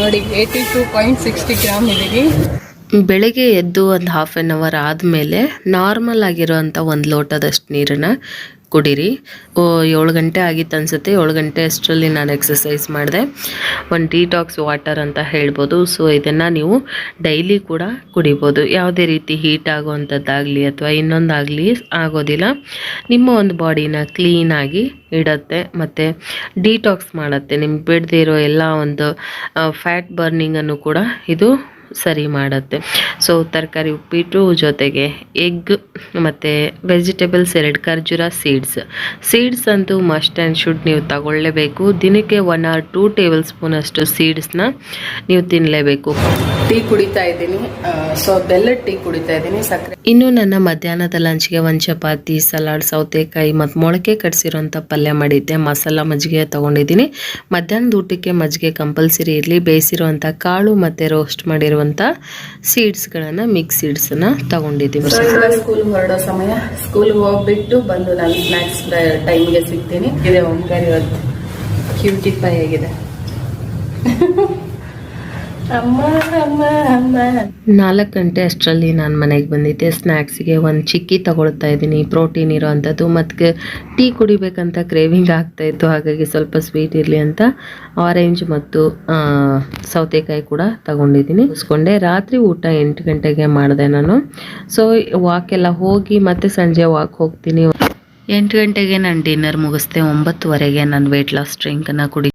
ನೋಡಿ 82.60 ಗ್ರಾಮ್ ಇದ್ದೀವಿ. ಬೆಳಗ್ಗೆ ಎದ್ದು ಒಂದು ಹಾಫ್ ಆನ್ ಅವರ್ ಆದಮೇಲೆ ನಾರ್ಮಲ್ ಆಗಿರೋವಂಥ ಒಂದು ಲೋಟದಷ್ಟು ನೀರನ್ನು ಕುಡೀರಿ. 7 ಗಂಟೆ ಆಗಿತ್ತು ಅನಿಸುತ್ತೆ. 7 ಗಂಟೆ ಅಷ್ಟರಲ್ಲಿ ನಾನು ಎಕ್ಸಸೈಸ್ ಮಾಡಿದೆ. ಒಂದು ಡಿಟಾಕ್ಸ್ ವಾಟರ್ ಅಂತ ಹೇಳ್ಬೋದು. ಸೊ ಇದನ್ನು ನೀವು ಡೈಲಿ ಕೂಡ ಕುಡಿಬೋದು. ಯಾವುದೇ ರೀತಿ ಹೀಟ್ ಆಗುವಂಥದ್ದಾಗಲಿ ಅಥವಾ ಇನ್ನೊಂದಾಗಲಿ ಆಗೋದಿಲ್ಲ. ನಿಮ್ಮ ಒಂದು ಬಾಡಿನ ಕ್ಲೀನಾಗಿ ಇಡುತ್ತೆ ಮತ್ತು ಡಿಟಾಕ್ಸ್ ಮಾಡುತ್ತೆ. ನಿಮ್ಗೆ ಬಿಡದೇ ಇರೋ ಎಲ್ಲ ಒಂದು ಫ್ಯಾಟ್ ಬರ್ನಿಂಗನ್ನು ಕೂಡ ಇದು ಸರಿ ಮಾಡುತ್ತೆ. ಸೊ ತರಕಾರಿ ಉಪ್ಪಿಟ್ಟು ಜೊತೆಗೆ ಎಗ್ ಮತ್ತು ವೆಜಿಟೇಬಲ್ಸ್ 2 ಖರ್ಜೂರ ಸೀಡ್ಸ್ ಅಂತೂ ಮಸ್ಟ್ ಆ್ಯಂಡ್ ಶುಡ್ ನೀವು ತಗೊಳ್ಳೇಬೇಕು. ದಿನಕ್ಕೆ 1 or 2 ಟೇಬಲ್ ಸ್ಪೂನ್ ಅಷ್ಟು ಸೀಡ್ಸ್ನ ನೀವು ತಿನ್ನಲೇಬೇಕು. ಟೀ ಕುಡಿತಾ ಇದ್ದೀನಿ. ಸೊ ಬೆಲ್ಲದ ಟೀ ಕುಡಿತಾ ಇದ್ದೀನಿ. ಸಕ್ಕರೆ. ಇನ್ನು ನನ್ನ ಮಧ್ಯಾಹ್ನದ ಲಂಚ್ಗೆ 1 ಚಪಾತಿ, ಸಲಾಡ್, ಸೌತೆಕಾಯಿ ಮತ್ತು ಮೊಳಕೆ ಕಟ್ಸಿರೋಂಥ ಪಲ್ಯ ಮಾಡಿದ್ದೆ. ಮಸಾಲ ಮಜ್ಜಿಗೆ ತೊಗೊಂಡಿದ್ದೀನಿ. ಮಧ್ಯಾಹ್ನದ ಊಟಕ್ಕೆ ಮಜ್ಜಿಗೆ ಕಂಪಲ್ಸರಿ ಇರಲಿ. ಬೇಯಿಸಿರುವಂಥ ಕಾಳು ಮತ್ತು ರೋಸ್ಟ್ ಮಾಡಿರುವಂಥ ಸೀಡ್ಸ್ಗಳನ್ನು ಮಿಕ್ಸ್ ಸೀಡ್ಸನ್ನು ತಗೊಂಡಿದ್ದೀವಿ. ಸ್ಕೂಲ್ಗೆ ಹೊರಡೋ ಸಮಯ. ಸ್ಕೂಲ್ಗೆ ಹೋಗ್ಬಿಟ್ಟು ಬಂದು ನಾನು ಸ್ನ್ಯಾಕ್ಸ್ ಟೈಮ್ಗೆ ಸಿಗ್ತೀನಿ. ಇದೆ ಓಂಕಾರ ಇವತ್ತು ಕ್ಯೂಟಿ ಪೈ ಆಗಿದೆ. ಅಮ್ಮ ಅಮ್ಮ ಅಮ್ಮ 4 ಗಂಟೆ ಅಷ್ಟರಲ್ಲಿ ನಾನು ಮನೆಗೆ ಬಂದಿದ್ದೆ. ಸ್ನ್ಯಾಕ್ಸ್ಗೆ ಒಂದು ಚಿಕ್ಕಿ ತಗೊಳ್ತಾ ಇದ್ದೀನಿ, ಪ್ರೋಟೀನ್ ಇರೋ ಅಂಥದ್ದು. ಮತ್ತು ಟೀ ಕುಡಿಬೇಕಂತ ಕ್ರೇವಿಂಗ್ ಆಗ್ತಾಯಿತ್ತು, ಹಾಗಾಗಿ ಸ್ವಲ್ಪ ಸ್ವೀಟ್ ಇರಲಿ ಅಂತ ಆರೆಂಜ್ ಮತ್ತು ಸೌತೆಕಾಯಿ ಕೂಡ ತಗೊಂಡಿದ್ದೀನಿ. ಮುಗಿಸ್ಕೊಂಡೆ. ರಾತ್ರಿ ಊಟ 8 ಗಂಟೆಗೆ ಮಾಡಿದೆ ನಾನು. ಸೊ ವಾಕೆಲ್ಲ ಹೋಗಿ ಮತ್ತೆ ಸಂಜೆ ವಾಕ್ ಹೋಗ್ತೀನಿ. 8 ಗಂಟೆಗೆ ನಾನು ಡಿನ್ನರ್ ಮುಗಿಸ್ದೆ. 9ವರೆಗೆ ನಾನು ವೆಯ್ಟ್ ಲಾಸ್ ಡ್ರಿಂಕನ್ನು